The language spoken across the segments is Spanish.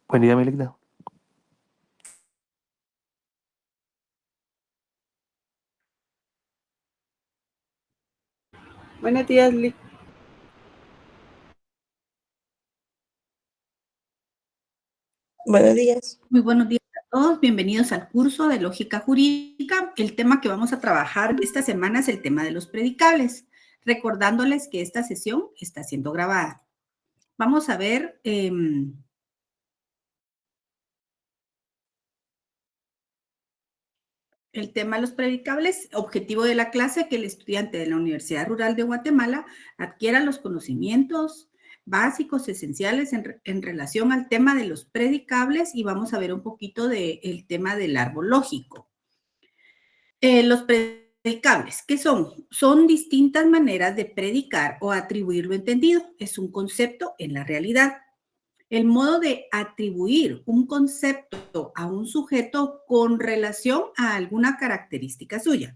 Buen día, Melissa. Buenos días, Lick. Buenos días. Muy buenos días a todos. Bienvenidos al curso de Lógica Jurídica. El tema que vamos a trabajar esta semana es el tema de los predicables, recordándoles que esta sesión está siendo grabada. Vamos a ver el tema de los predicables. Objetivo de la clase: que el estudiante de la Universidad Rural de Guatemala adquiera los conocimientos básicos, esenciales en relación al tema de los predicables, y vamos a ver un poquito del tema del árbol lógico. Los predicables, ¿qué son? Son distintas maneras de predicar o atribuir lo entendido. Es un concepto en la realidad. El modo de atribuir un concepto a un sujeto con relación a alguna característica suya.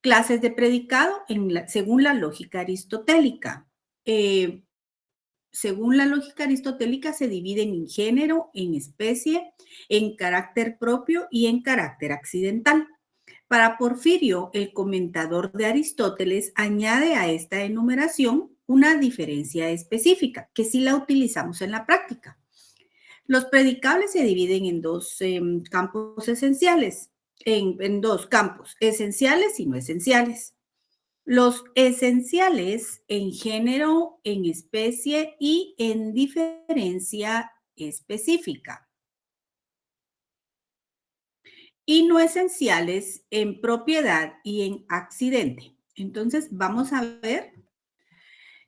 Clases de predicado según la lógica aristotélica. Según la lógica aristotélica se dividen en género, en especie, en carácter propio y en carácter accidental. Para Porfirio, el comentador de Aristóteles, añade a esta enumeración una diferencia específica, que sí la utilizamos en la práctica. Los predicables se dividen en dos campos esenciales, en dos campos, esenciales y no esenciales. Los esenciales en género, en especie y en diferencia específica. Y no esenciales en propiedad y en accidente. Entonces, vamos a ver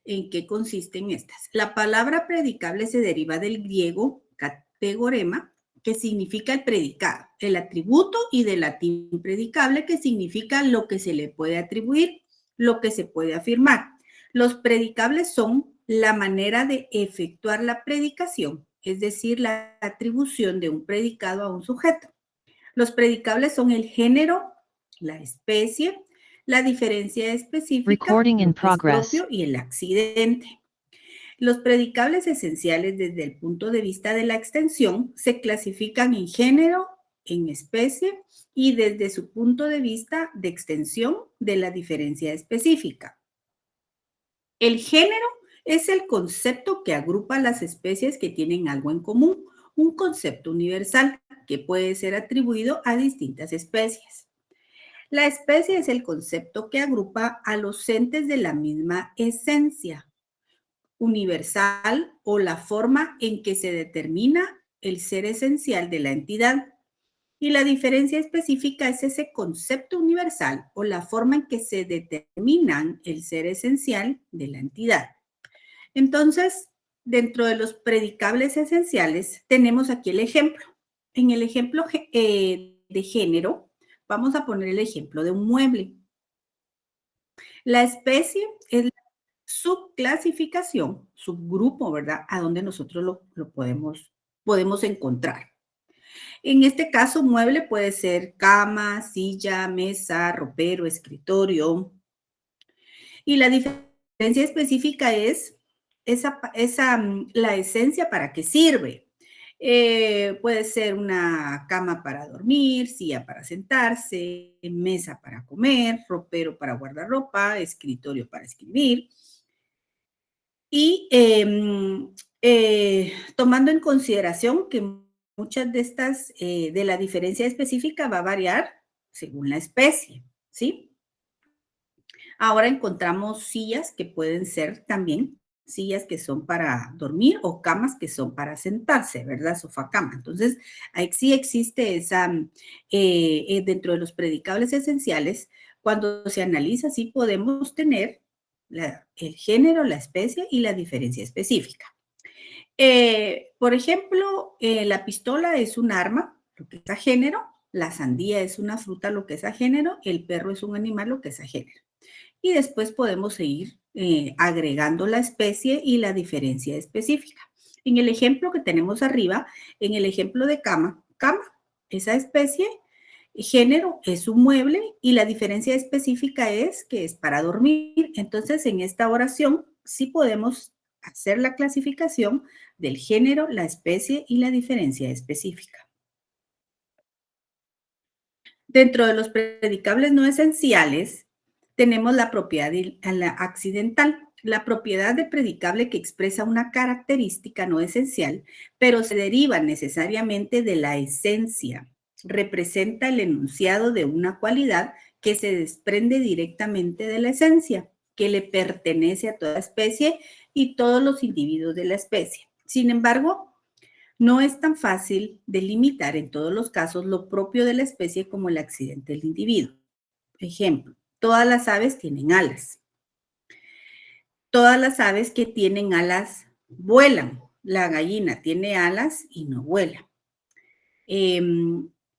en qué consisten estas. La palabra predicable se deriva del griego categorema, que significa el predicado, el atributo, y del latín predicable, que significa lo que se le puede atribuir, lo que se puede afirmar. Los predicables son la manera de efectuar la predicación, es decir, la atribución de un predicado a un sujeto. Los predicables son el género, la especie, la diferencia específica, lo que es propio, y el accidente. Los predicables esenciales desde el punto de vista de la extensión se clasifican en género, en especie y desde su punto de vista de extensión de la diferencia específica. El género es el concepto que agrupa las especies que tienen algo en común, un concepto universal que puede ser atribuido a distintas especies. La especie es el concepto que agrupa a los entes de la misma esencia universal o la forma en que se determina el ser esencial de la entidad. Y la diferencia específica es ese concepto universal o la forma en que se determinan el ser esencial de la entidad. Entonces, dentro de los predicables esenciales, tenemos aquí el ejemplo. En el ejemplo de género, vamos a poner el ejemplo de un mueble. La especie es la subclasificación, subgrupo, ¿verdad? A donde nosotros lo podemos encontrar. En este caso, mueble puede ser cama, silla, mesa, ropero, escritorio. Y la diferencia específica es la esencia para qué sirve. Puede ser una cama para dormir, silla para sentarse, mesa para comer, ropero para guardar ropa, escritorio para escribir. Y tomando en consideración que muchas de estas, de la diferencia específica va a variar según la especie, ¿sí? Ahora encontramos sillas que pueden ser también sillas que son para dormir o camas que son para sentarse, ¿verdad? Sofá, cama. Entonces, ahí sí existe esa, dentro de los predicables esenciales, cuando se analiza, sí podemos tener el género, la especie y la diferencia específica. Por ejemplo, la pistola es un arma, lo que es a género, la sandía es una fruta, lo que es a género, el perro es un animal, lo que es a género. Y después podemos seguir agregando la especie y la diferencia específica. En el ejemplo que tenemos arriba, en el ejemplo de cama, esa especie, género es un mueble y la diferencia específica es que es para dormir. Entonces, en esta oración sí podemos hacer la clasificación del género, la especie y la diferencia específica. Dentro de los predicables no esenciales, tenemos la propiedad accidental. La propiedad de predicable que expresa una característica no esencial, pero se deriva necesariamente de la esencia. Representa el enunciado de una cualidad que se desprende directamente de la esencia, que le pertenece a toda especie y todos los individuos de la especie. Sin embargo, no es tan fácil delimitar en todos los casos lo propio de la especie como el accidente del individuo. Ejemplo, todas las aves tienen alas. Todas las aves que tienen alas vuelan. La gallina tiene alas y no vuela.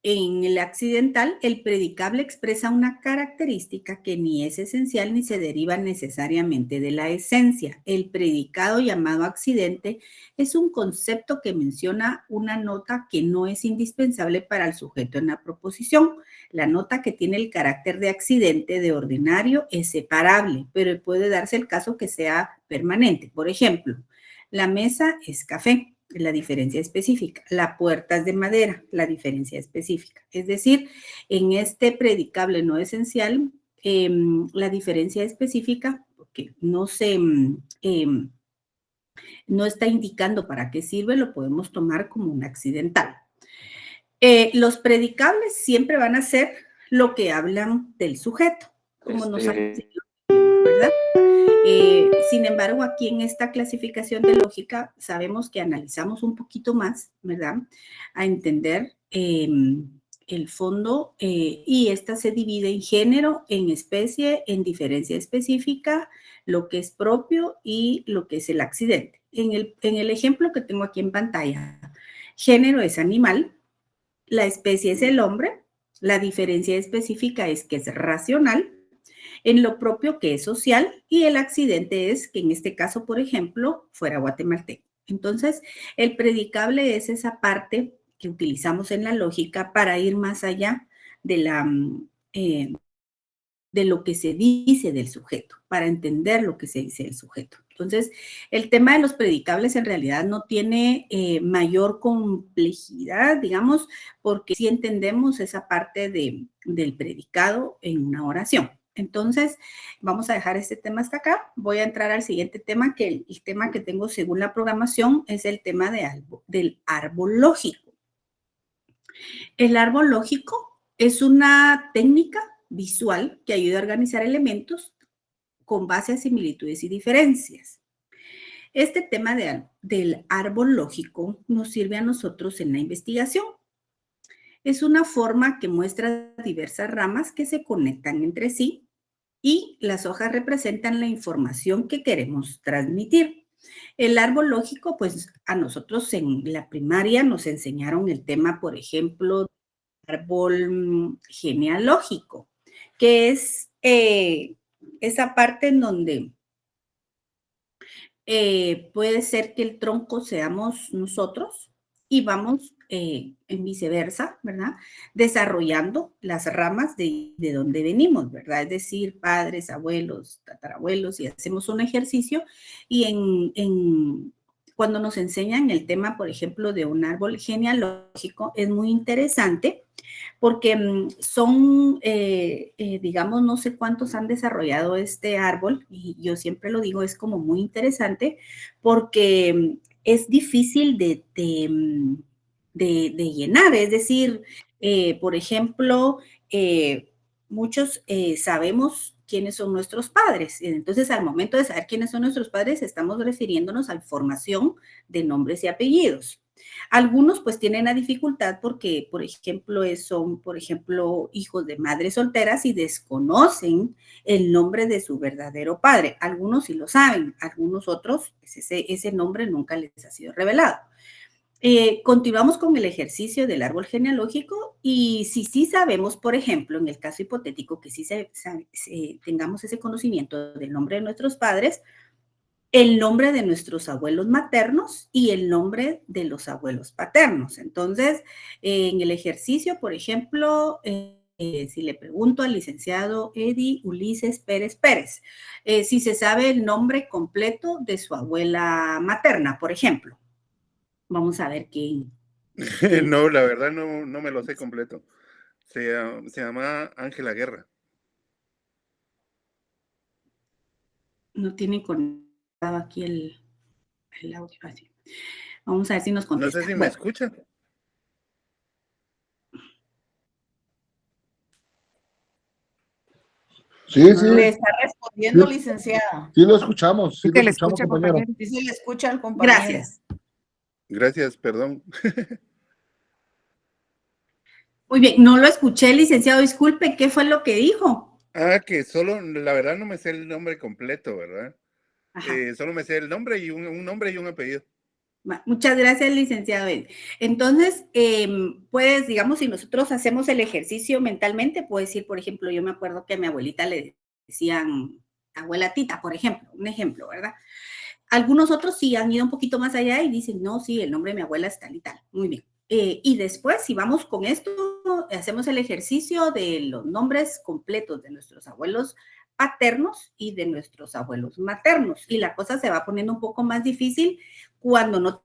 En el accidental, el predicable expresa una característica que ni es esencial ni se deriva necesariamente de la esencia. El predicado llamado accidente es un concepto que menciona una nota que no es indispensable para el sujeto en la proposición. La nota que tiene el carácter de accidente de ordinario es separable, pero puede darse el caso que sea permanente. Por ejemplo, la mesa es café. La diferencia específica. La puerta es de madera, la diferencia específica. Es decir, en este predicable no esencial, la diferencia específica, porque no está indicando para qué sirve, lo podemos tomar como un accidental. Los predicables siempre van a ser lo que hablan del sujeto, como nos han enseñado, ¿verdad? Sin embargo, aquí en esta clasificación de lógica, sabemos que analizamos un poquito más, ¿verdad? A entender el fondo y esta se divide en género, en especie, en diferencia específica, lo que es propio y lo que es el accidente. En el ejemplo que tengo aquí en pantalla, género es animal, la especie es el hombre, la diferencia específica es que es racional, en lo propio que es social y el accidente es que en este caso, por ejemplo, fuera guatemalteco. Entonces, el predicable es esa parte que utilizamos en la lógica para ir más allá de de lo que se dice del sujeto, para entender lo que se dice del sujeto. Entonces, el tema de los predicables en realidad no tiene mayor complejidad, digamos, porque sí entendemos esa parte del predicado en una oración. Entonces, vamos a dejar este tema hasta acá. Voy a entrar al siguiente tema, que el tema que tengo según la programación es el tema del árbol lógico. El árbol lógico es una técnica visual que ayuda a organizar elementos con base a similitudes y diferencias. Este tema del árbol lógico nos sirve a nosotros en la investigación. Es una forma que muestra diversas ramas que se conectan entre sí y las hojas representan la información que queremos transmitir. El árbol lógico, pues a nosotros en la primaria nos enseñaron el tema, por ejemplo, árbol genealógico, que es esa parte en donde puede ser que el tronco seamos nosotros y vamos en viceversa, ¿verdad? Desarrollando las ramas de donde venimos, ¿verdad? Es decir, padres, abuelos, tatarabuelos, y hacemos un ejercicio y cuando nos enseñan el tema, por ejemplo, de un árbol genealógico, es muy interesante porque son, digamos, no sé cuántos han desarrollado este árbol, y yo siempre lo digo, es como muy interesante, porque es difícil de llenar, es decir, por ejemplo, muchos sabemos quiénes son nuestros padres. Entonces, al momento de saber quiénes son nuestros padres, estamos refiriéndonos a información de nombres y apellidos. Algunos pues tienen la dificultad porque, por ejemplo, son, por ejemplo, hijos de madres solteras y desconocen el nombre de su verdadero padre. Algunos sí lo saben, algunos otros, pues ese nombre nunca les ha sido revelado. Continuamos con el ejercicio del árbol genealógico y si sí sabemos, por ejemplo, en el caso hipotético que sí tengamos ese conocimiento del nombre de nuestros padres, el nombre de nuestros abuelos maternos y el nombre de los abuelos paternos. Entonces, en el ejercicio, por ejemplo, si le pregunto al licenciado Eddie Ulises Pérez Pérez, si se sabe el nombre completo de su abuela materna, por ejemplo. Vamos a ver quién. No, la verdad no me lo sé completo. Se llama Ángela Guerra. No tiene conectado aquí el audio. Así. Vamos a ver si nos No contesta. sé si me escucha. Sí, sí. Le está respondiendo, Sí. licenciada. Sí lo escuchamos, sí Sí, que lo le escuchamos, escucha, compañero. compañero. Sí se le escucha al compañero. Gracias. Gracias, perdón. Muy bien, no lo escuché, licenciado, disculpe, ¿qué fue lo que dijo? Que solo, la verdad no me sé el nombre completo, ¿verdad? Solo me sé el nombre y un nombre y un apellido. Muchas gracias, licenciado. Entonces, pues, digamos, si nosotros hacemos el ejercicio mentalmente, puedo decir, por ejemplo, yo me acuerdo que a mi abuelita le decían abuela Tita, por ejemplo, un ejemplo, ¿verdad? Algunos otros sí han ido un poquito más allá y dicen, no, sí, el nombre de mi abuela es tal y tal. Muy bien. Y después, si vamos con esto, hacemos el ejercicio de los nombres completos de nuestros abuelos paternos y de nuestros abuelos maternos. Y la cosa se va poniendo un poco más difícil cuando no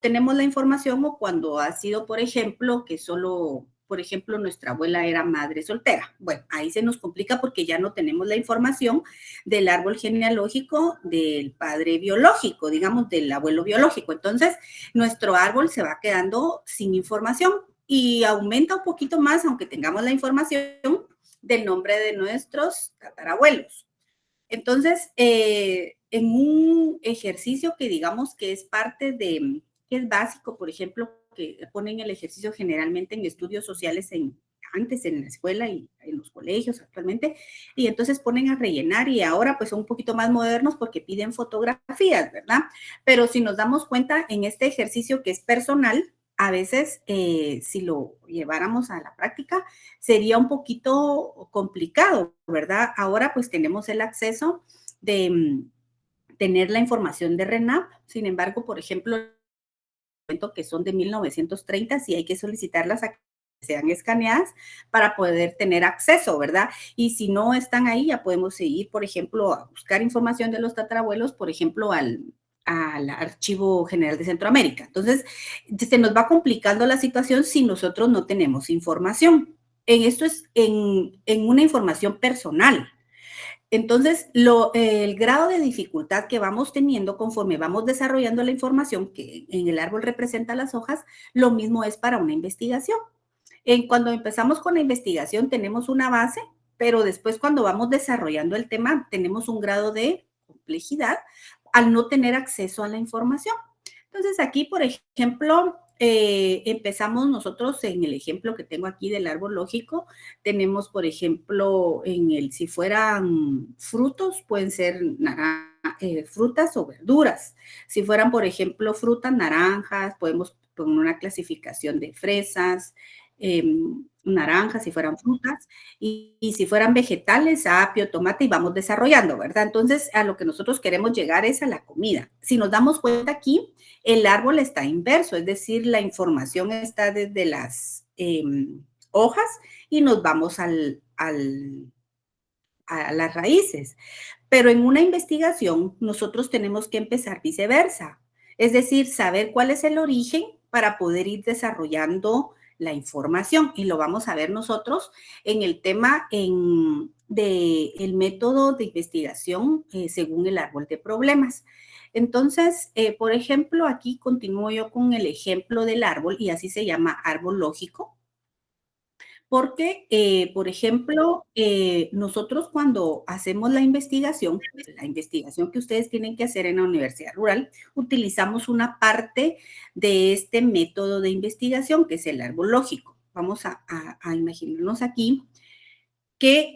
tenemos la información o cuando ha sido, por ejemplo, que solo, por ejemplo, nuestra abuela era madre soltera. Bueno, ahí se nos complica porque ya no tenemos la información del árbol genealógico del padre biológico, digamos, del abuelo biológico. Entonces, nuestro árbol se va quedando sin información y aumenta un poquito más, aunque tengamos la información del nombre de nuestros tatarabuelos. Entonces, en un ejercicio que digamos que es parte de, que es básico, por ejemplo, que ponen el ejercicio generalmente en estudios sociales antes en la escuela y en los colegios actualmente, y entonces ponen a rellenar y ahora pues son un poquito más modernos porque piden fotografías, ¿verdad? Pero si nos damos cuenta en este ejercicio que es personal, a veces si lo lleváramos a la práctica, sería un poquito complicado, ¿verdad? Ahora pues tenemos el acceso de tener la información de RENAP, sin embargo, por ejemplo, que son de 1930, sí hay que solicitarlas a que sean escaneadas para poder tener acceso, ¿verdad? Y si no están ahí, ya podemos seguir, por ejemplo, a buscar información de los tatarabuelos, por ejemplo, al Archivo General de Centroamérica. Entonces, se nos va complicando la situación si nosotros no tenemos información. Esto es en una información personal. Entonces, el grado de dificultad que vamos teniendo conforme vamos desarrollando la información que en el árbol representa las hojas, lo mismo es para una investigación. Cuando empezamos con la investigación tenemos una base, pero después cuando vamos desarrollando el tema tenemos un grado de complejidad al no tener acceso a la información. Entonces aquí, por ejemplo, empezamos nosotros en el ejemplo que tengo aquí del árbol lógico, tenemos, por ejemplo, si fueran frutos, pueden ser frutas o verduras. Si fueran, por ejemplo, frutas, naranjas, podemos poner una clasificación de fresas, naranjas, si fueran frutas, y si fueran vegetales, apio, tomate, y vamos desarrollando, ¿verdad? Entonces, a lo que nosotros queremos llegar es a la comida. Si nos damos cuenta aquí, el árbol está inverso, es decir, la información está desde las hojas y nos vamos a las raíces. Pero en una investigación, nosotros tenemos que empezar viceversa, es decir, saber cuál es el origen para poder ir desarrollando la información. Y lo vamos a ver nosotros en el tema del método de investigación según el árbol de problemas. Entonces, por ejemplo, aquí continúo yo con el ejemplo del árbol y así se llama árbol lógico. Porque, por ejemplo, nosotros cuando hacemos la investigación que ustedes tienen que hacer en la Universidad Rural, utilizamos una parte de este método de investigación que es el árbol lógico. Vamos a imaginarnos aquí que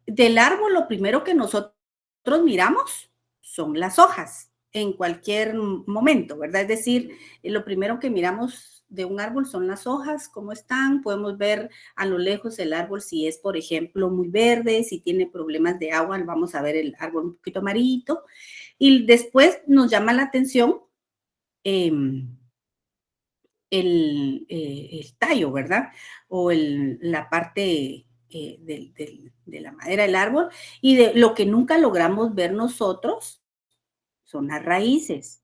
del árbol lo primero que nosotros miramos son las hojas en cualquier momento, ¿verdad? Es decir, lo primero que miramos de un árbol son las hojas, cómo están, podemos ver a lo lejos el árbol si es, por ejemplo, muy verde, si tiene problemas de agua, vamos a ver el árbol un poquito amarillito, y después nos llama la atención el tallo, ¿verdad? O la parte de la madera del árbol, y de lo que nunca logramos ver nosotros son las raíces.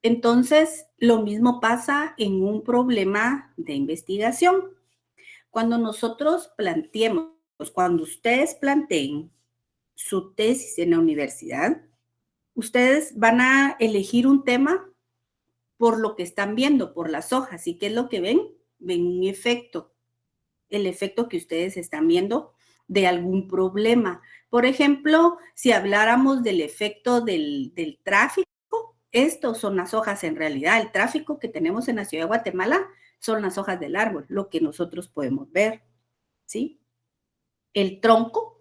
Entonces, lo mismo pasa en un problema de investigación. Cuando nosotros planteemos, cuando ustedes planteen su tesis en la universidad, ustedes van a elegir un tema por lo que están viendo, por las hojas. ¿Y qué es lo que ven? Ven un efecto, el efecto que ustedes están viendo de algún problema. Por ejemplo, si habláramos del efecto del tráfico, estos son las hojas en realidad. El tráfico que tenemos en la ciudad de Guatemala son las hojas del árbol, lo que nosotros podemos ver, ¿sí? El tronco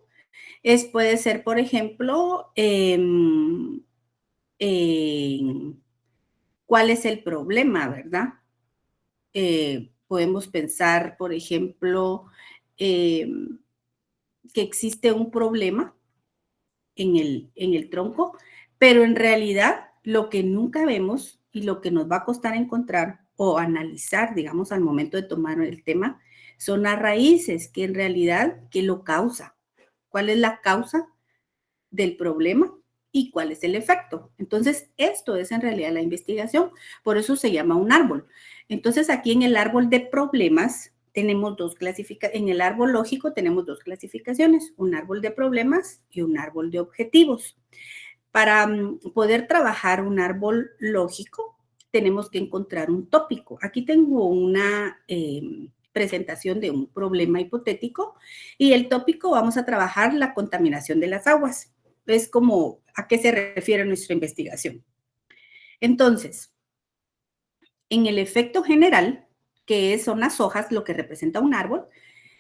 puede ser, por ejemplo, ¿cuál es el problema, verdad? Podemos pensar, por ejemplo, que existe un problema en el tronco, pero en realidad lo que nunca vemos y lo que nos va a costar encontrar o analizar, digamos, al momento de tomar el tema, son las raíces, que en realidad, ¿qué lo causa? ¿Cuál es la causa del problema y cuál es el efecto? Entonces, esto es en realidad la investigación, por eso se llama un árbol. Entonces, aquí en el árbol de problemas tenemos dos clasificaciones, en el árbol lógico tenemos dos clasificaciones, un árbol de problemas y un árbol de objetivos. Para poder trabajar un árbol lógico, tenemos que encontrar un tópico. Aquí tengo una presentación de un problema hipotético y el tópico vamos a trabajar la contaminación de las aguas. Es como a qué se refiere nuestra investigación. Entonces, en el efecto general, que son las hojas, lo que representa un árbol,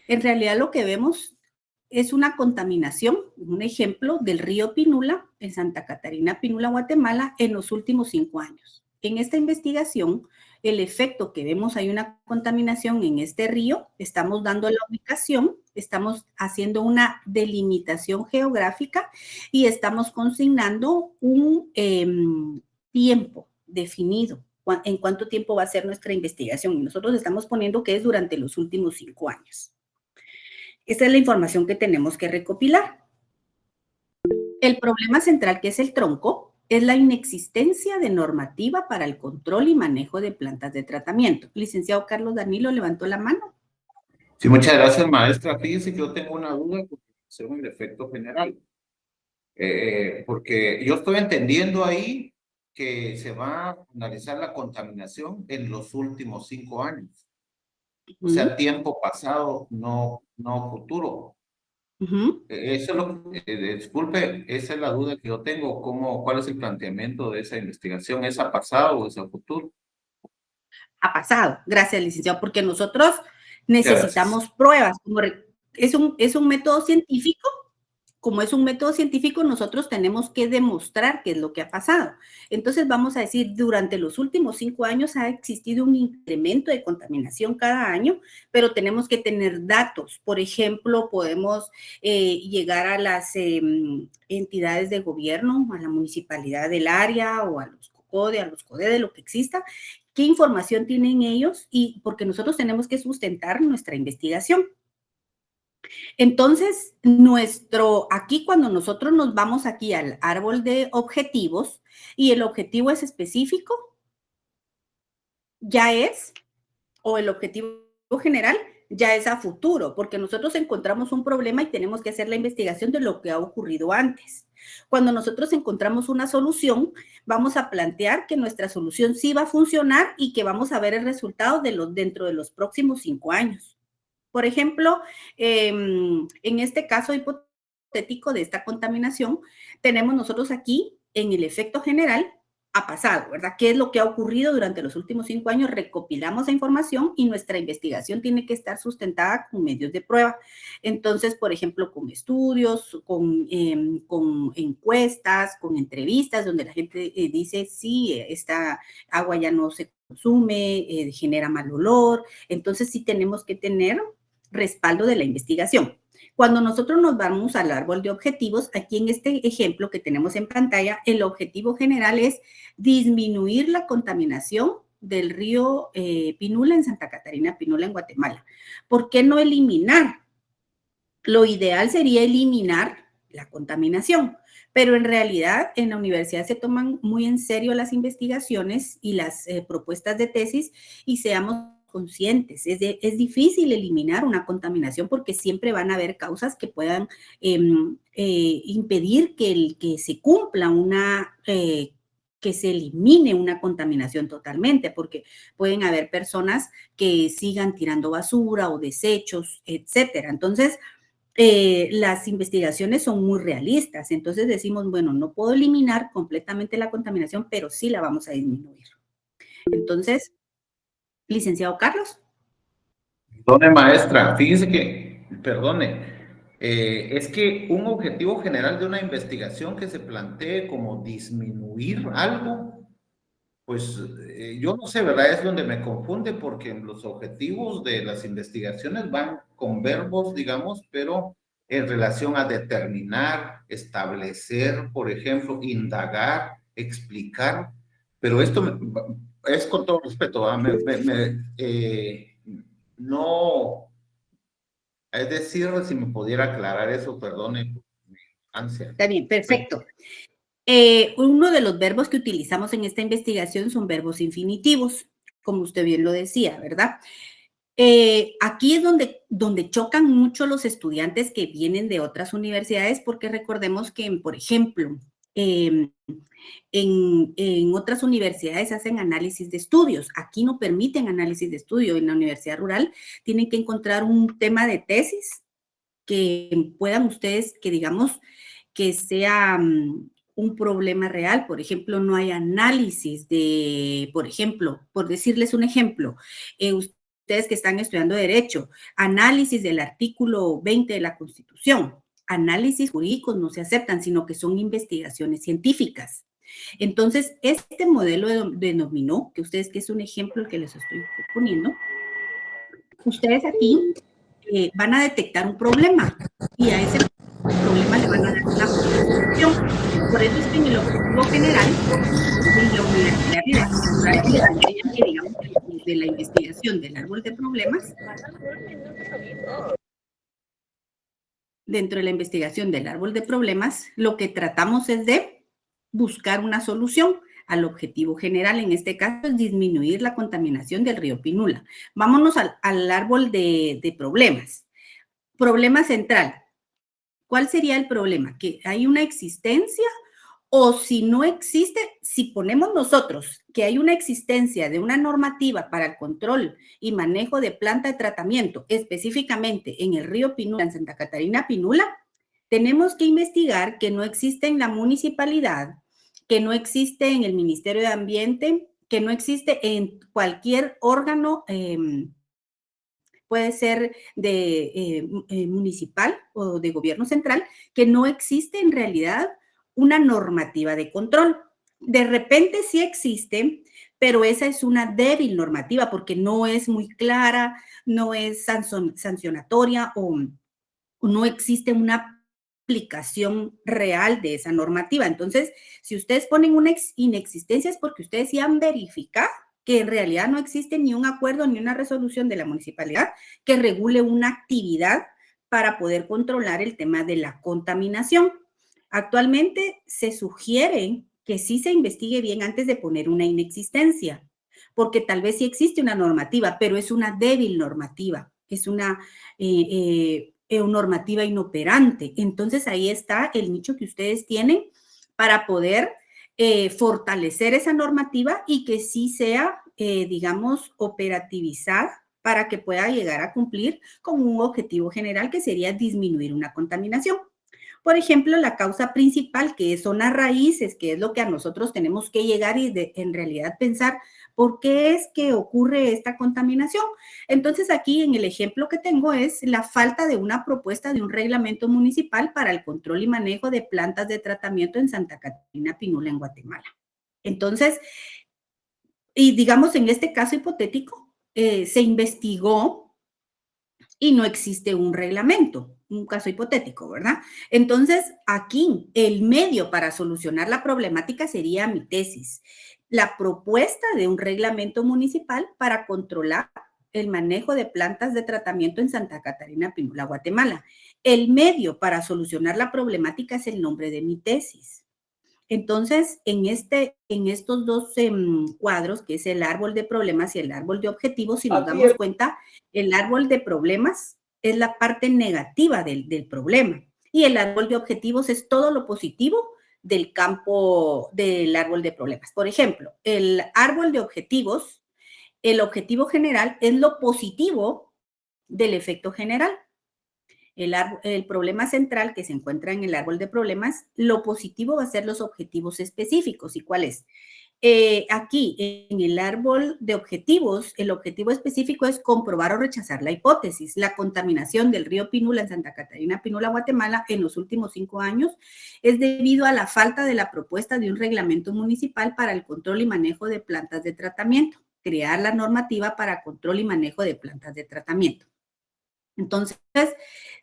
en realidad lo que vemos es una contaminación, un ejemplo del río Pinula, en Santa Catarina, Pinula, Guatemala, en los últimos 5 años. En esta investigación, el efecto que vemos, hay una contaminación en este río, estamos dando la ubicación, estamos haciendo una delimitación geográfica y estamos consignando un tiempo definido en cuánto tiempo va a ser nuestra investigación. Y nosotros estamos poniendo que es durante los últimos 5 años. Esa es la información que tenemos que recopilar. El problema central, que es el tronco, es la inexistencia de normativa para el control y manejo de plantas de tratamiento. Licenciado Carlos Danilo levantó la mano. Sí, muchas gracias, maestra. Fíjese que yo tengo una duda según el efecto general. Porque yo estoy entendiendo ahí que se va a analizar la contaminación en los últimos 5 años. O sea, tiempo pasado, no futuro. Eso es lo disculpe, esa es la duda que yo tengo. ¿Cuál es el planteamiento de esa investigación? ¿Es a pasado o es a futuro? A pasado, gracias, licenciado, porque nosotros necesitamos pruebas. Es un método científico. Como es un método científico, nosotros tenemos que demostrar qué es lo que ha pasado. Entonces, vamos a decir, durante los últimos 5 años ha existido un incremento de contaminación cada año, pero tenemos que tener datos. Por ejemplo, podemos llegar a las entidades de gobierno, a la municipalidad del área o a los COCODE, a los CODE, de lo que exista. ¿Qué información tienen ellos? Y porque nosotros tenemos que sustentar nuestra investigación. Entonces, aquí cuando nosotros nos vamos aquí al árbol de objetivos y el objetivo es específico, o el objetivo general ya es a futuro, porque nosotros encontramos un problema y tenemos que hacer la investigación de lo que ha ocurrido antes. Cuando nosotros encontramos una solución, vamos a plantear que nuestra solución sí va a funcionar y que vamos a ver el resultado dentro de los próximos 5 años. Por ejemplo, en este caso hipotético de esta contaminación, tenemos nosotros aquí en el efecto general ha pasado, ¿verdad? ¿Qué es lo que ha ocurrido durante los últimos 5 años? Recopilamos la información y nuestra investigación tiene que estar sustentada con medios de prueba. Entonces, por ejemplo, con estudios, con encuestas, con entrevistas, donde la gente dice, sí, esta agua ya no se consume, genera mal olor. Entonces, sí tenemos que tener respaldo de la investigación. Cuando nosotros nos vamos al árbol de objetivos, aquí en este ejemplo que tenemos en pantalla, el objetivo general es disminuir la contaminación del río Pinula en Santa Catarina Pinula, en Guatemala. ¿Por qué no eliminar? Lo ideal sería eliminar la contaminación, pero en realidad en la universidad se toman muy en serio las investigaciones y las propuestas de tesis, y seamos conscientes, es difícil eliminar una contaminación porque siempre van a haber causas que puedan impedir que se cumpla que se elimine una contaminación totalmente, porque pueden haber personas que sigan tirando basura o desechos, etcétera. Entonces, las investigaciones son muy realistas. Entonces decimos, bueno, no puedo eliminar completamente la contaminación, pero sí la vamos a disminuir. Entonces, licenciado Carlos. Perdone, maestra, fíjese que, perdone, es que un objetivo general de una investigación que se plantee como disminuir algo, pues yo no sé, ¿verdad? Es donde me confunde porque los objetivos de las investigaciones van con verbos, digamos, pero en relación a determinar, establecer, por ejemplo, indagar, explicar, pero esto es con todo respeto, no, es decir, si me pudiera aclarar eso, perdone, ansia. Está bien, perfecto. Uno de los verbos que utilizamos en esta investigación son verbos infinitivos, como usted bien lo decía, ¿verdad? Aquí es donde chocan mucho los estudiantes que vienen de otras universidades, porque recordemos que, por ejemplo, en otras universidades hacen análisis de estudios. Aquí no permiten análisis de estudio. En la universidad rural tienen que encontrar un tema de tesis que puedan ustedes, que digamos, que sea un problema real. Por ejemplo, no hay análisis de, por ejemplo, por decirles un ejemplo, ustedes que están estudiando Derecho, análisis del artículo 20 de la Constitución. Análisis jurídicos no se aceptan, sino que son investigaciones científicas. Entonces, este modelo denominó, que ustedes, que es un ejemplo el que les estoy poniendo, ustedes aquí van a detectar un problema y a ese problema le van a dar una solución. Por eso es que en el objetivo general de la universidad digamos, de la investigación del árbol de problemas, dentro de la investigación del árbol de problemas, lo que tratamos es de buscar una solución al objetivo general. En este caso es disminuir la contaminación del río Pinula. Vámonos al árbol de problemas. Problema central. ¿Cuál sería el problema? Que hay una existencia, o si no existe, si ponemos nosotros que hay una existencia de una normativa para el control y manejo de planta de tratamiento, específicamente en el río Pinula, en Santa Catarina Pinula, tenemos que investigar que no existe en la municipalidad, que no existe en el Ministerio de Ambiente, que no existe en cualquier órgano, puede ser de municipal o de gobierno central, que no existe en realidad una normativa de control. De repente sí existe, pero esa es una débil normativa porque no es muy clara, no es sancionatoria o no existe una aplicación real de esa normativa. Entonces, si ustedes ponen una inexistencia es porque ustedes sí han verificado que en realidad no existe ni un acuerdo ni una resolución de la municipalidad que regule una actividad para poder controlar el tema de la contaminación. Actualmente se sugiere que sí se investigue bien antes de poner una inexistencia, porque tal vez sí existe una normativa, pero es una débil normativa, es una normativa inoperante. Entonces ahí está el nicho que ustedes tienen para poder fortalecer esa normativa y que sí sea, digamos, operativizada para que pueda llegar a cumplir con un objetivo general que sería disminuir una contaminación. Por ejemplo, la causa principal, que son las raíces, que es lo que a nosotros tenemos que llegar y en realidad pensar por qué es que ocurre esta contaminación. Entonces, aquí en el ejemplo que tengo es la falta de una propuesta de un reglamento municipal para el control y manejo de plantas de tratamiento en Santa Catarina Pinula, en Guatemala. Entonces, y digamos en este caso hipotético, se investigó y no existe un reglamento, un caso hipotético, ¿verdad? Entonces, aquí el medio para solucionar la problemática sería mi tesis. la propuesta de un reglamento municipal para controlar el manejo de plantas de tratamiento en Santa Catarina Pinula, Guatemala. El medio para solucionar la problemática es el nombre de mi tesis. Entonces, en estos dos cuadros, que es el árbol de problemas y el árbol de objetivos, si nos damos cuenta, el árbol de problemas es la parte negativa del problema y el árbol de objetivos es todo lo positivo del campo del árbol de problemas. Por ejemplo, el árbol de objetivos, el objetivo general es lo positivo del efecto general. El problema central que se encuentra en el árbol de problemas, lo positivo va a ser los objetivos específicos. ¿Y cuál es? Aquí, en el árbol de objetivos, el objetivo específico es comprobar o rechazar la hipótesis. La contaminación del río Pinula en Santa Catarina Pinula, Guatemala, en los últimos 5 años es debido a la falta de la propuesta de un reglamento municipal para el control y manejo de plantas de tratamiento. Crear la normativa para control y manejo de plantas de tratamiento. Entonces,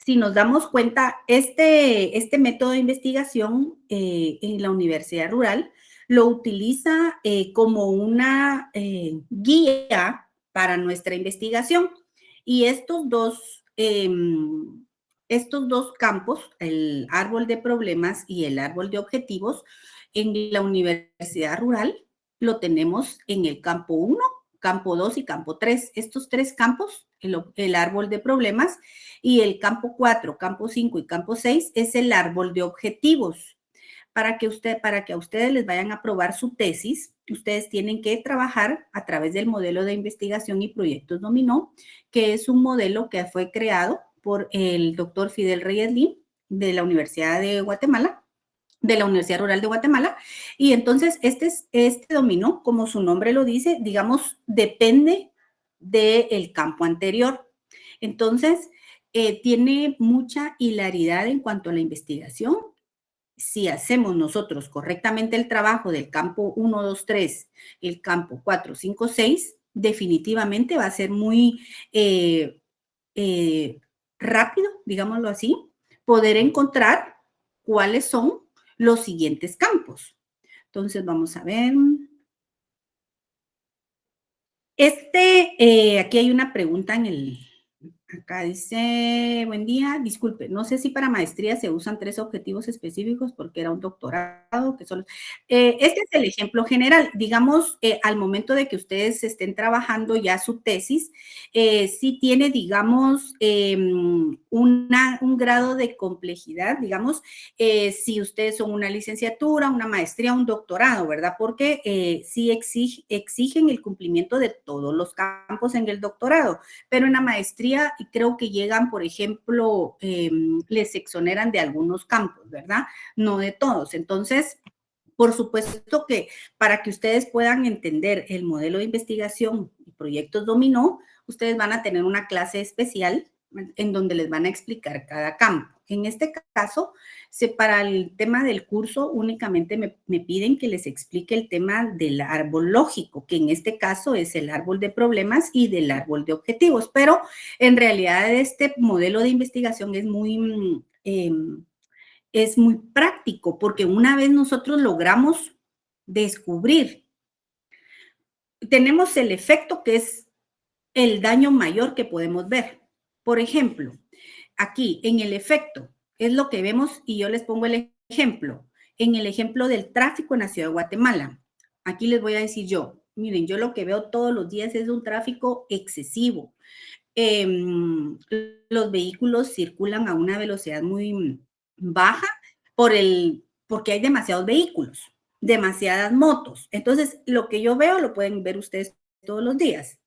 si nos damos cuenta, este método de investigación en la Universidad Rural lo utiliza como una guía para nuestra investigación. Y estos dos campos, el árbol de problemas y el árbol de objetivos, en la Universidad Rural lo tenemos en el campo 1, campo 2 y campo 3. Estos 3 campos, el árbol de problemas, y el campo 4, campo 5 y campo 6 es el árbol de objetivos. Para que a ustedes les vayan a aprobar su tesis, ustedes tienen que trabajar a través del modelo de investigación y proyectos dominó, que es un modelo que fue creado por el doctor Fidel Reyes Lim de la Universidad de Guatemala, de la Universidad Rural de Guatemala, y entonces este dominó, como su nombre lo dice, digamos, depende del campo anterior. Entonces, tiene mucha hilaridad en cuanto a la investigación. Si hacemos nosotros correctamente el trabajo del campo 1, 2, 3, el campo 4, 5, 6, definitivamente va a ser muy rápido, digámoslo así, poder encontrar cuáles son los siguientes campos. Entonces, vamos a ver. Aquí hay una pregunta acá dice, buen día, disculpe, no sé si para maestría se usan 3 objetivos específicos porque era un doctorado, que solo... este es el ejemplo general, digamos, al momento de que ustedes estén trabajando ya su tesis, sí tiene, digamos, un grado de complejidad, digamos, si ustedes son una licenciatura, una maestría, un doctorado, ¿verdad? Porque sí exigen el cumplimiento de todos los campos en el doctorado, pero en la maestría creo que llegan, por ejemplo, les exoneran de algunos campos, ¿verdad? No de todos. Entonces, por supuesto que para que ustedes puedan entender el modelo de investigación y proyectos dominó, ustedes van a tener una clase especial en donde les van a explicar cada campo. En este caso, para el tema del curso, únicamente me piden que les explique el tema del árbol lógico, que en este caso es el árbol de problemas y del árbol de objetivos, pero en realidad este modelo de investigación es muy práctico, porque una vez nosotros logramos descubrir, tenemos el efecto que es el daño mayor que podemos ver. Por ejemplo, aquí en el efecto es lo que vemos y yo les pongo el ejemplo. En el ejemplo del tráfico en la ciudad de Guatemala, aquí les voy a decir yo, miren, yo lo que veo todos los días es un tráfico excesivo. Los vehículos circulan a una velocidad muy baja porque hay demasiados vehículos, demasiadas motos. Entonces, lo que yo veo lo pueden ver ustedes todos los días.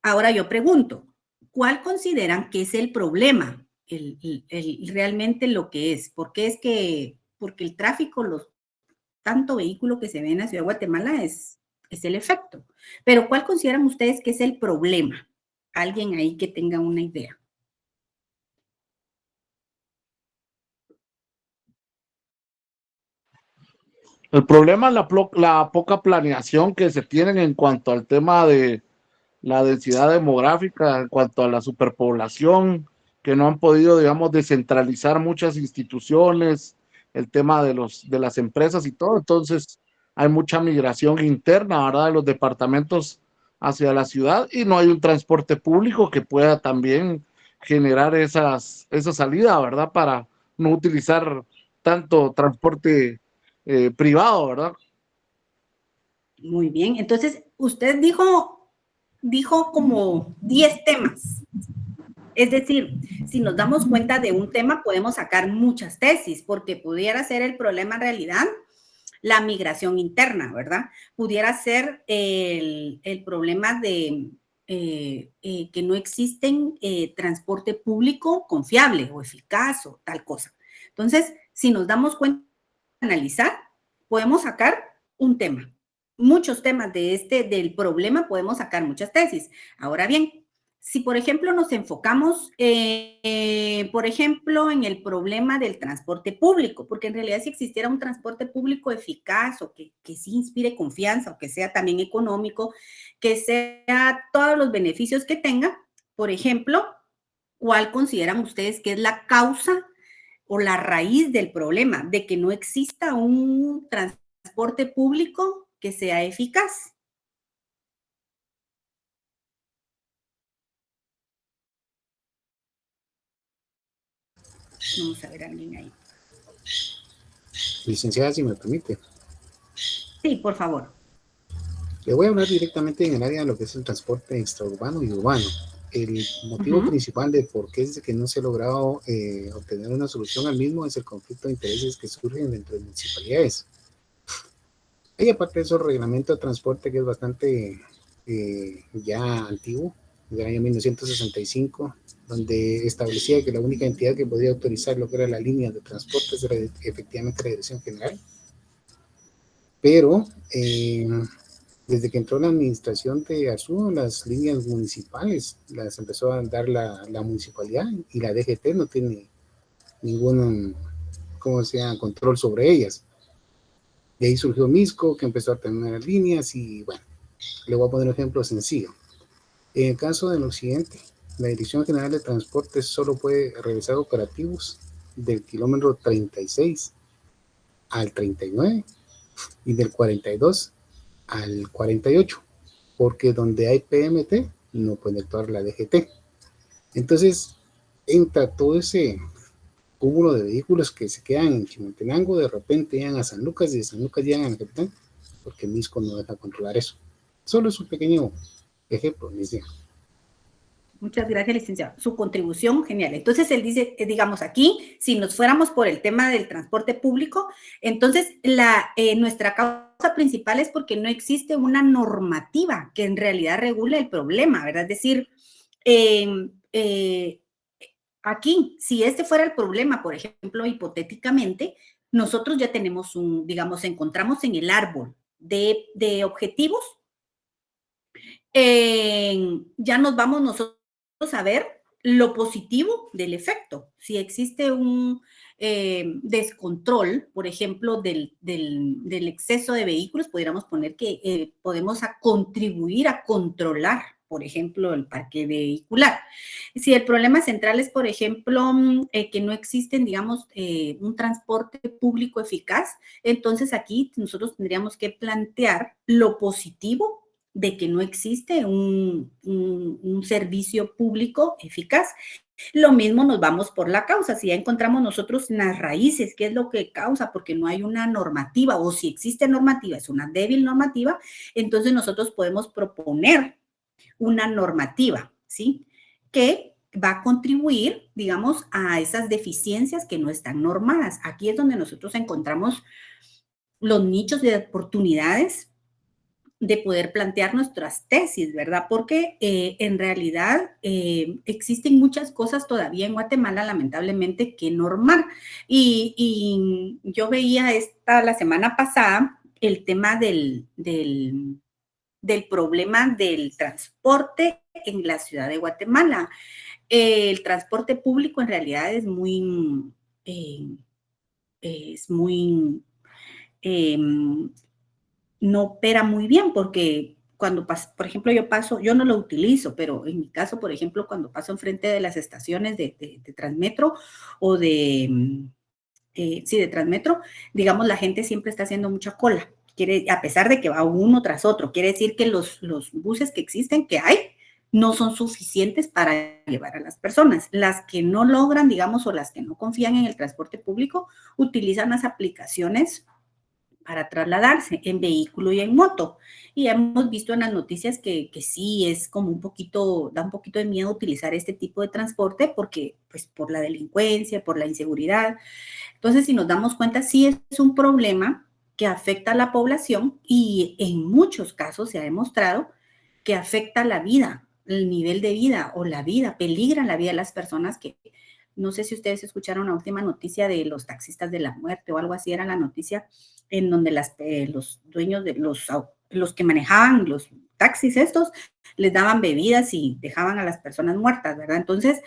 Ahora yo pregunto, ¿cuál consideran que es el problema? Realmente lo que es. Porque el tráfico, tanto vehículo que se ve en la ciudad de Guatemala es el efecto. Pero ¿cuál consideran ustedes que es el problema? Alguien ahí que tenga una idea. El problema es la poca planeación que se tienen en cuanto al tema de la densidad demográfica, en cuanto a la superpoblación, que no han podido, digamos, descentralizar muchas instituciones, el tema de las empresas y todo. Entonces, hay mucha migración interna, ¿verdad? De los departamentos hacia la ciudad y no hay un transporte público que pueda también generar esa salida, ¿verdad? Para no utilizar tanto transporte privado, ¿verdad? Muy bien. Entonces, usted dijo como 10 temas. Es decir, si nos damos cuenta de un tema, podemos sacar muchas tesis, porque pudiera ser el problema en realidad la migración interna, ¿verdad? Pudiera ser el problema de que no existen transporte público confiable o eficaz o tal cosa. Entonces, si nos damos cuenta de analizar, podemos sacar un tema. Muchos temas del problema podemos sacar muchas tesis. Ahora bien, si por ejemplo nos enfocamos, por ejemplo, en el problema del transporte público, porque en realidad si existiera un transporte público eficaz o que sí inspire confianza o que sea también económico, que sea todos los beneficios que tenga, por ejemplo, ¿cuál consideran ustedes que es la causa o la raíz del problema de que no exista un transporte público que sea eficaz? Vamos a ver a alguien ahí. Licenciada, si me permite. Sí, por favor. Le voy a hablar directamente en el área de lo que es el transporte extraurbano y urbano. El motivo principal de por qué es que no se ha logrado obtener una solución al mismo es el conflicto de intereses que surgen dentro de municipalidades. Hay aparte de eso, el reglamento de transporte que es bastante ya antiguo, del año 1965, donde establecía que la única entidad que podía autorizar lo que era la línea de transportes era efectivamente la Dirección General. Pero desde que entró la administración de Arzu, las líneas municipales las empezó a dar la municipalidad y la DGT no tiene ningún control sobre ellas. De ahí surgió Misco, que empezó a tener líneas y bueno, le voy a poner un ejemplo sencillo. En el caso del occidente, la Dirección General de Transportes solo puede realizar operativos del kilómetro 36 al 39 y del 42 al 48, porque donde hay PMT no puede actuar la DGT. Entonces entra todo ese cúmulo de vehículos que se quedan en Chimaltenango, de repente llegan a San Lucas y de San Lucas llegan a la capital, porque Misco no deja controlar eso. Solo es un pequeño ejemplo, les digo. Muchas gracias, licenciado. Su contribución, genial. Entonces, él dice, digamos aquí, si nos fuéramos por el tema del transporte público, entonces nuestra causa principal es porque no existe una normativa que en realidad regule el problema, ¿verdad? Es decir, aquí, si este fuera el problema, por ejemplo, hipotéticamente, nosotros ya tenemos digamos, encontramos en el árbol de objetivos, ya nos vamos nosotros a ver lo positivo del efecto. Si existe un descontrol, por ejemplo, del exceso de vehículos, pudiéramos poner que podemos contribuir a controlar, por ejemplo, el parque vehicular. Si el problema central es, por ejemplo, que no existen, digamos, un transporte público eficaz, entonces aquí nosotros tendríamos que plantear lo positivo de que no existe un servicio público eficaz. Lo mismo nos vamos por la causa. Si ya encontramos nosotros las raíces, qué es lo que causa, porque no hay una normativa, o si existe normativa, es una débil normativa, entonces nosotros podemos proponer una normativa, ¿sí? Que va a contribuir, digamos, a esas deficiencias que no están normadas. Aquí es donde nosotros encontramos los nichos de oportunidades de poder plantear nuestras tesis, ¿verdad? Porque en realidad existen muchas cosas todavía en Guatemala, lamentablemente, que normar. Y yo veía la semana pasada el tema del problema del transporte en la ciudad de Guatemala. El transporte público en realidad es muy no opera muy bien porque cuando por ejemplo, yo no lo utilizo, pero en mi caso, por ejemplo, cuando paso enfrente de las estaciones de Transmetro o de Transmetro, digamos, la gente siempre está haciendo mucha cola. a pesar de que va uno tras otro, quiere decir que los buses que existen, que hay, no son suficientes para llevar a las personas. Las que no logran, digamos, o las que no confían en el transporte público, utilizan las aplicaciones para trasladarse en vehículo y en moto. Y hemos visto en las noticias que sí es como da un poquito de miedo utilizar este tipo de transporte porque, pues, por la delincuencia, por la inseguridad. Entonces, si nos damos cuenta, sí es un problema que afecta a la población y en muchos casos se ha demostrado que afecta la vida, el nivel de vida o la vida, peligra la vida de las personas que, no sé si ustedes escucharon la última noticia de los taxistas de la muerte o algo así, era la noticia en donde los dueños de los que manejaban los taxis estos, les daban bebidas y dejaban a las personas muertas, ¿verdad? Entonces,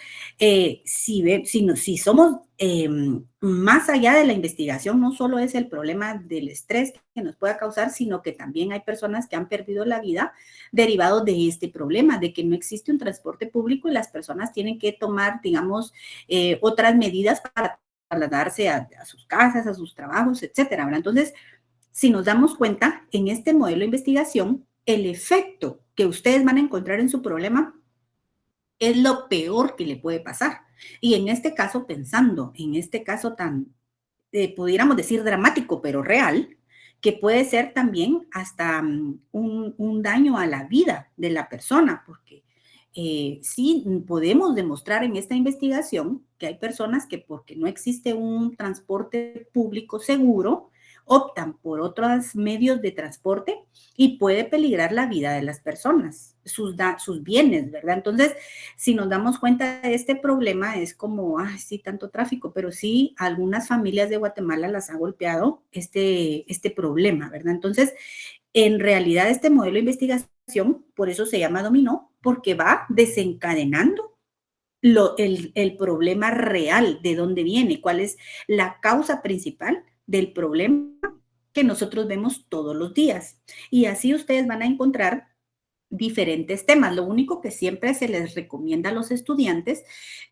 si somos más allá de la investigación, no solo es el problema del estrés que nos pueda causar, sino que también hay personas que han perdido la vida derivado de este problema, de que no existe un transporte público y las personas tienen que tomar, digamos, otras medidas para trasladarse a sus casas, a sus trabajos, etcétera, ¿verdad? Entonces, si nos damos cuenta, en este modelo de investigación, el efecto que ustedes van a encontrar en su problema es lo peor que le puede pasar. Y en este caso, pensando en este caso tan, pudiéramos decir dramático, pero real, que puede ser también hasta un daño a la vida de la persona, porque sí podemos demostrar en esta investigación que hay personas que porque no existe un transporte público seguro, optan por otros medios de transporte y puede peligrar la vida de las personas, sus bienes, ¿verdad? Entonces, si nos damos cuenta de este problema, es como, sí, tanto tráfico, pero sí, algunas familias de Guatemala las ha golpeado este problema, ¿verdad? Entonces, en realidad, este modelo de investigación, por eso se llama dominó, porque va desencadenando el problema real, de dónde viene, cuál es la causa principal del problema que nosotros vemos todos los días. Y así ustedes van a encontrar diferentes temas. Lo único que siempre se les recomienda a los estudiantes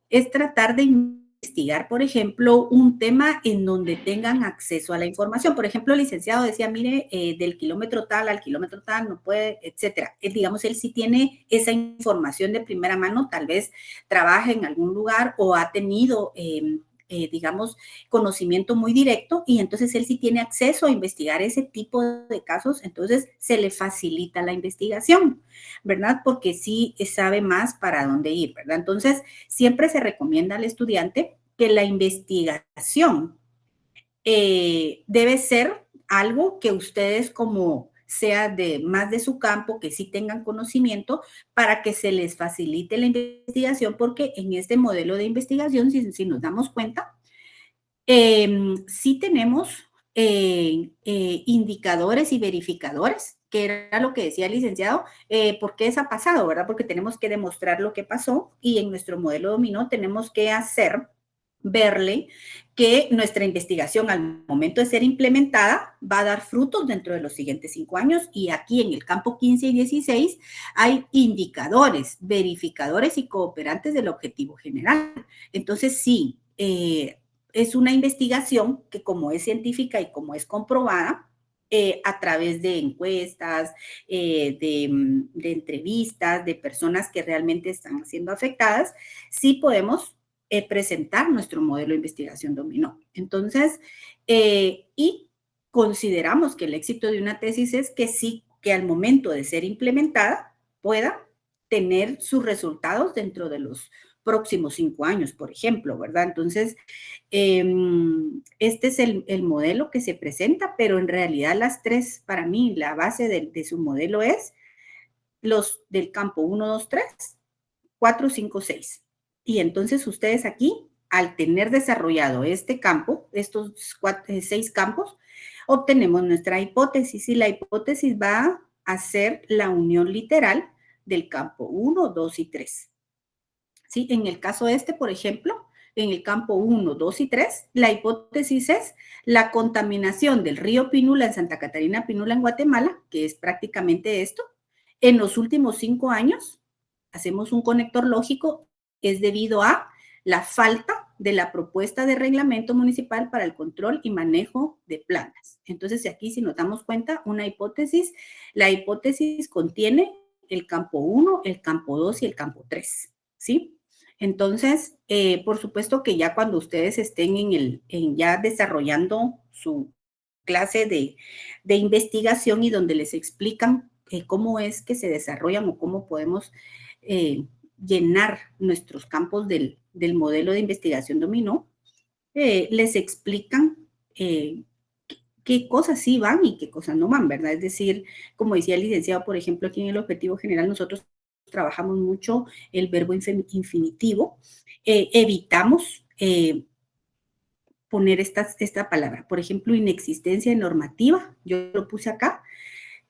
es tratar de investigar, por ejemplo, un tema en donde tengan acceso a la información. Por ejemplo, el licenciado decía, mire, del kilómetro tal al kilómetro tal no puede, etcétera. Digamos, él sí tiene esa información de primera mano, tal vez trabaja en algún lugar o ha tenido digamos, conocimiento muy directo y entonces él sí tiene acceso a investigar ese tipo de casos, entonces se le facilita la investigación, ¿verdad? Porque sí sabe más para dónde ir, ¿verdad? Entonces, siempre se recomienda al estudiante que la investigación debe ser algo que ustedes como sea más de su campo, que sí tengan conocimiento para que se les facilite la investigación, porque en este modelo de investigación, si nos damos cuenta, sí tenemos indicadores y verificadores, que era lo que decía el licenciado, ¿por qué eso ha pasado, verdad? Porque tenemos que demostrar lo que pasó y en nuestro modelo dominó tenemos que verle que nuestra investigación al momento de ser implementada va a dar frutos dentro de los siguientes 5 años y aquí en el campo 15 y 16 hay indicadores, verificadores y cooperantes del objetivo general. Entonces, sí, es una investigación que como es científica y como es comprobada, a través de encuestas, de entrevistas, de personas que realmente están siendo afectadas, sí podemos presentar nuestro modelo de investigación dominó. Entonces, y consideramos que el éxito de una tesis es que sí, que al momento de ser implementada pueda tener sus resultados dentro de los próximos 5 años, por ejemplo, ¿verdad? Entonces, este es el modelo que se presenta, pero en realidad las tres, para mí, la base de su modelo es los del campo 1, 2, 3, 4, 5, 6. Y entonces ustedes aquí, al tener desarrollado este campo, estos 6 campos, obtenemos nuestra hipótesis y la hipótesis va a ser la unión literal del campo 1, 2 y 3. ¿Sí? En el caso por ejemplo, en el campo 1, 2 y 3, la hipótesis es la contaminación del río Pinula en Santa Catarina Pinula en Guatemala, que es prácticamente esto. En los últimos 5 años, hacemos un conector lógico, es debido a la falta de la propuesta de reglamento municipal para el control y manejo de plagas. Entonces, aquí si nos damos cuenta, una hipótesis, la hipótesis contiene el campo 1, el campo 2 y el campo 3, ¿sí? Entonces, por supuesto que ya cuando ustedes estén ya desarrollando su clase de investigación y donde les explican cómo es que se desarrollan o cómo podemos llenar nuestros campos del modelo de investigación dominó, les explican qué cosas sí van y qué cosas no van, ¿verdad? Es decir, como decía el licenciado, por ejemplo, aquí en el objetivo general nosotros trabajamos mucho el verbo infinitivo, evitamos poner esta palabra, por ejemplo, inexistencia normativa, yo lo puse acá,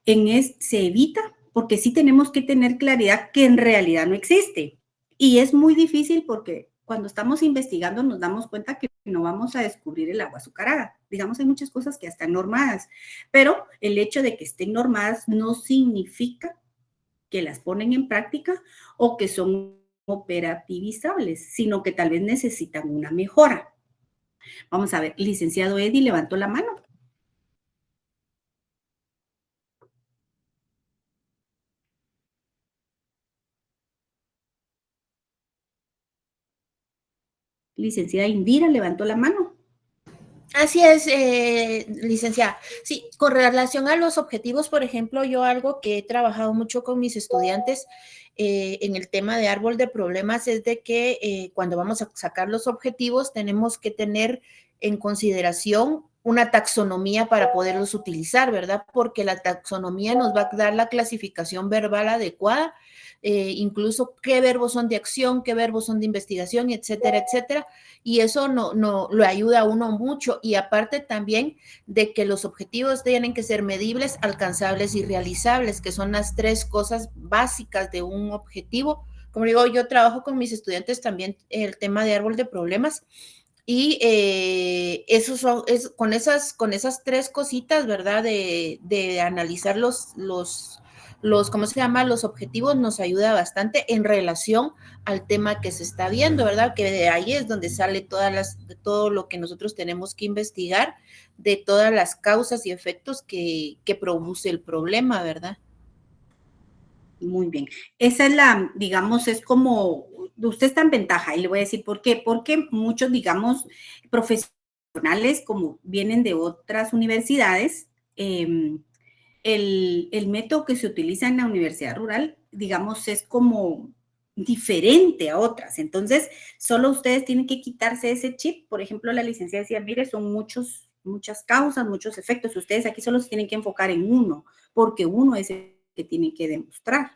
se evita porque sí tenemos que tener claridad que en realidad no existe. Y es muy difícil porque cuando estamos investigando nos damos cuenta que no vamos a descubrir el agua azucarada. Digamos, hay muchas cosas que ya están normadas, pero el hecho de que estén normadas no significa que las ponen en práctica o que son operativizables, sino que tal vez necesitan una mejora. Vamos a ver, licenciado Eddie levantó la mano. Licenciada Indira levantó la mano. Así es, licenciada. Sí, con relación a los objetivos, por ejemplo, yo algo que he trabajado mucho con mis estudiantes en el tema de árbol de problemas es de que cuando vamos a sacar los objetivos tenemos que tener en consideración una taxonomía para poderlos utilizar, ¿verdad? Porque la taxonomía nos va a dar la clasificación verbal adecuada, incluso qué verbos son de acción, qué verbos son de investigación, etcétera, etcétera. Y eso no lo ayuda a uno mucho. Y aparte también de que los objetivos tienen que ser medibles, alcanzables y realizables, que son las tres cosas básicas de un objetivo. Como digo, yo trabajo con mis estudiantes también el tema de árbol de problemas. Y con esas tres cositas, ¿verdad? De analizar los ¿cómo se llama? Los objetivos nos ayuda bastante en relación al tema que se está viendo, ¿verdad? Que de ahí es donde sale todo lo que nosotros tenemos que investigar, de todas las causas y efectos que produce el problema, ¿verdad? Muy bien. Esa es digamos, es como, usted está en ventaja y le voy a decir por qué. Porque muchos, digamos, profesionales como vienen de otras universidades, el método que se utiliza en la universidad rural, digamos, es como diferente a otras. Entonces, solo ustedes tienen que quitarse ese chip. Por ejemplo, la licenciada decía, mire, son muchas causas, muchos efectos. Ustedes aquí solo se tienen que enfocar en uno, porque uno es el que tienen que demostrar.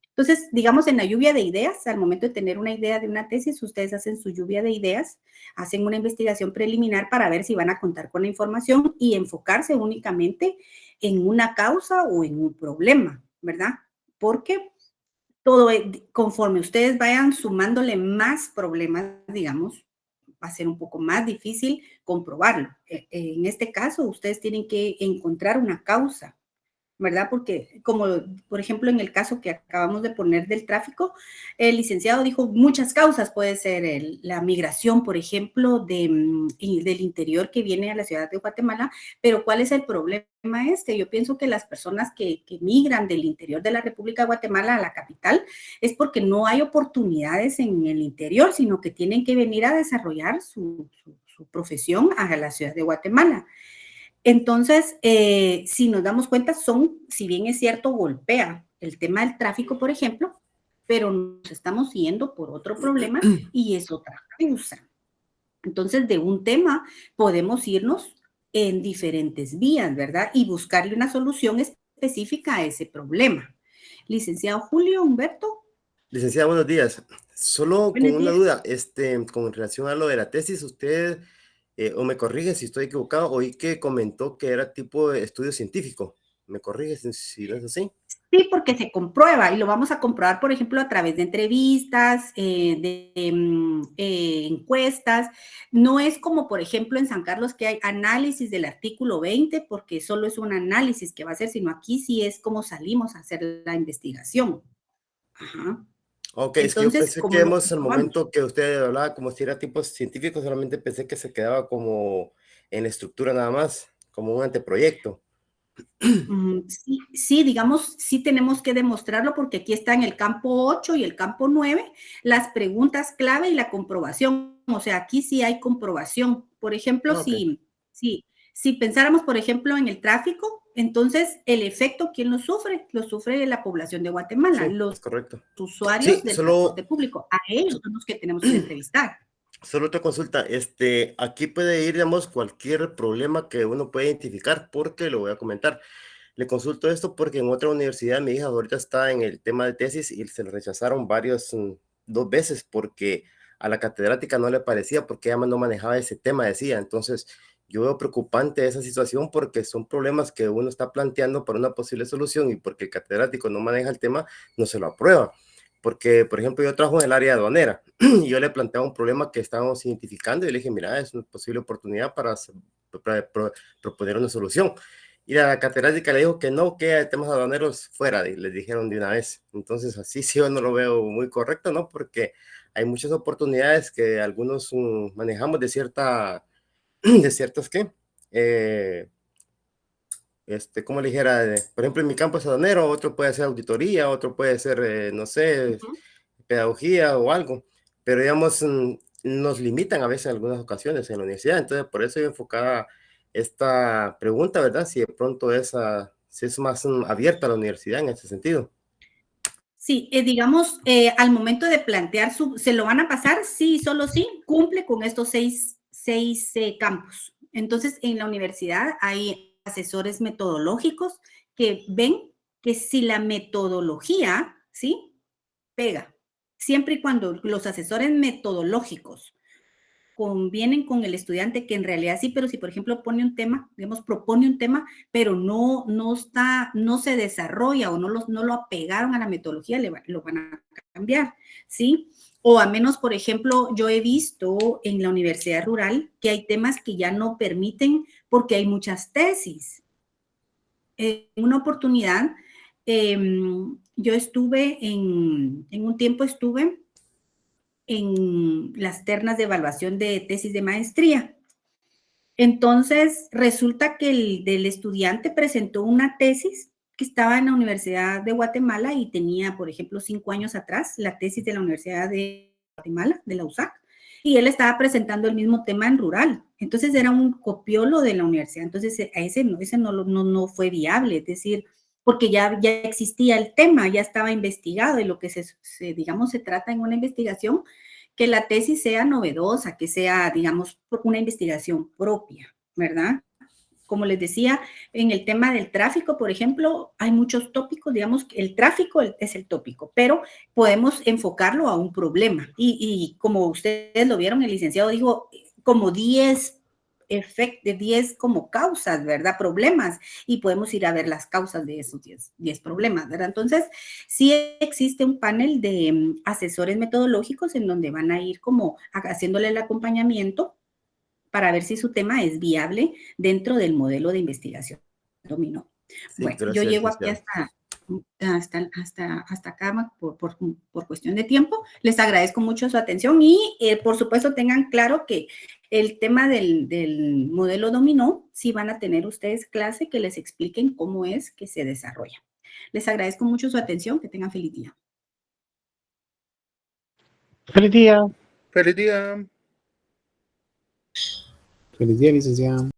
Entonces, digamos, en la lluvia de ideas, al momento de tener una idea de una tesis, ustedes hacen su lluvia de ideas, hacen una investigación preliminar para ver si van a contar con la información y enfocarse únicamente en una causa o en un problema, ¿verdad? Porque conforme ustedes vayan sumándole más problemas, digamos, va a ser un poco más difícil comprobarlo. En este caso, ustedes tienen que encontrar una causa, ¿verdad? Porque, como por ejemplo en el caso que acabamos de poner del tráfico, el licenciado dijo muchas causas, puede ser la migración, por ejemplo, del interior que viene a la ciudad de Guatemala, pero ¿cuál es el problema Yo pienso que las personas que migran del interior de la República de Guatemala a la capital es porque no hay oportunidades en el interior, sino que tienen que venir a desarrollar su profesión a la ciudad de Guatemala. Entonces, si nos damos cuenta, si bien es cierto, golpea el tema del tráfico, por ejemplo, pero nos estamos yendo por otro problema y es otra causa. Entonces, de un tema podemos irnos en diferentes vías, ¿verdad? Y buscarle una solución específica a ese problema. Licenciado Julio Humberto. Licenciada, buenos días. Solo Buenos con una días. duda, con relación a lo de la tesis, usted, o me corrige si estoy equivocado, oí que comentó que era tipo de estudio científico. ¿Me corrige si no es así? Sí, porque se comprueba y lo vamos a comprobar, por ejemplo, a través de entrevistas, encuestas. No es como, por ejemplo, en San Carlos que hay análisis del artículo 20, porque solo es un análisis que va a hacer, sino aquí sí es como salimos a hacer la investigación. Ajá. Ok, es que yo Entonces, pensé ¿cómo que lo hemos, al comprobamos? momento que usted hablaba como si era tipo científico, solamente pensé que se quedaba como en la estructura nada más, como un anteproyecto. Sí, sí, digamos, sí tenemos que demostrarlo porque aquí está en el campo 8 y el campo 9 las preguntas clave y la comprobación. O sea, aquí sí hay comprobación. Por ejemplo, Ah, ok. si pensáramos, por ejemplo, en el tráfico, entonces el efecto, ¿quién lo sufre? Lo sufre la población de Guatemala, Sí, los es correcto. usuarios Sí, del solo, transporte público. A ellos son los que tenemos que entrevistar. solo otra consulta. Aquí puede ir, digamos, cualquier problema que uno pueda identificar, porque lo voy a comentar. Le consulto esto porque en otra universidad mi hija ahorita está en el tema de tesis y se le rechazaron dos veces porque a la catedrática no le parecía porque ella no manejaba ese tema, decía. Entonces, yo veo preocupante esa situación porque son problemas que uno está planteando para una posible solución y porque el catedrático no maneja el tema, no se lo aprueba. Porque, por ejemplo, yo trabajo en el área aduanera y yo le planteaba un problema que estábamos identificando y le dije, mira, es una posible oportunidad para proponer una solución. Y la catedrática le dijo que no, que temas aduaneros fuera, y les dijeron de una vez. Entonces, así sí yo no lo veo muy correcto, ¿no? Porque hay muchas oportunidades que algunos manejamos de ciertas, ¿qué? ¿Cómo le dijera? Por ejemplo, en mi campo es aduanero, otro puede ser auditoría, otro puede ser, no sé, pedagogía o algo. Pero, digamos, nos limitan a veces en algunas ocasiones en la universidad. Entonces, por eso yo enfocaba esta pregunta, ¿verdad? Si de pronto si es más abierta la universidad en ese sentido. Sí, digamos, al momento de plantear ¿se lo van a pasar? Sí, solo sí, cumple con estos seis campos. Entonces, en la universidad hay asesores metodológicos que ven que si la metodología, ¿sí? Pega, siempre y cuando los asesores metodológicos convienen con el estudiante que en realidad sí, pero si por ejemplo pone un tema, digamos, propone un tema, pero no se desarrolla o no lo apegaron a la metodología, lo van a cambiar, ¿sí? O a menos, por ejemplo, yo he visto en la universidad rural que hay temas que ya no permiten porque hay muchas tesis. En una oportunidad, yo estuve en un tiempo estuve en las ternas de evaluación de tesis de maestría. Entonces, resulta que el del estudiante presentó una tesis que estaba en la Universidad de Guatemala y tenía, por ejemplo, 5 años atrás, la tesis de la Universidad de Guatemala, de la USAC, y él estaba presentando el mismo tema en rural. Entonces, era un copiolo de la universidad. Entonces, a ese no fue viable, es decir, porque ya existía el tema, ya estaba investigado, y lo que digamos, se trata en una investigación que la tesis sea novedosa, que sea, digamos, una investigación propia, ¿verdad? Como les decía, en el tema del tráfico, por ejemplo, hay muchos tópicos, digamos, que el tráfico es el tópico, pero podemos enfocarlo a un problema. Y como ustedes lo vieron, el licenciado dijo como 10 como causas, ¿verdad? Problemas, y podemos ir a ver las causas de esos 10 problemas, ¿verdad? Entonces, sí existe un panel de asesores metodológicos en donde van a ir como haciéndole el acompañamiento para ver si su tema es viable dentro del modelo de investigación dominó. Sí, Bueno, yo gracias, llego aquí licenciada. hasta acá por cuestión de tiempo. Les agradezco mucho su atención y, por supuesto, tengan claro que el tema del modelo dominó, sí van a tener ustedes clase que les expliquen cómo es que se desarrolla. Les agradezco mucho su atención. Que tengan feliz día. Feliz día. Feliz día. Feliz día, licenciado.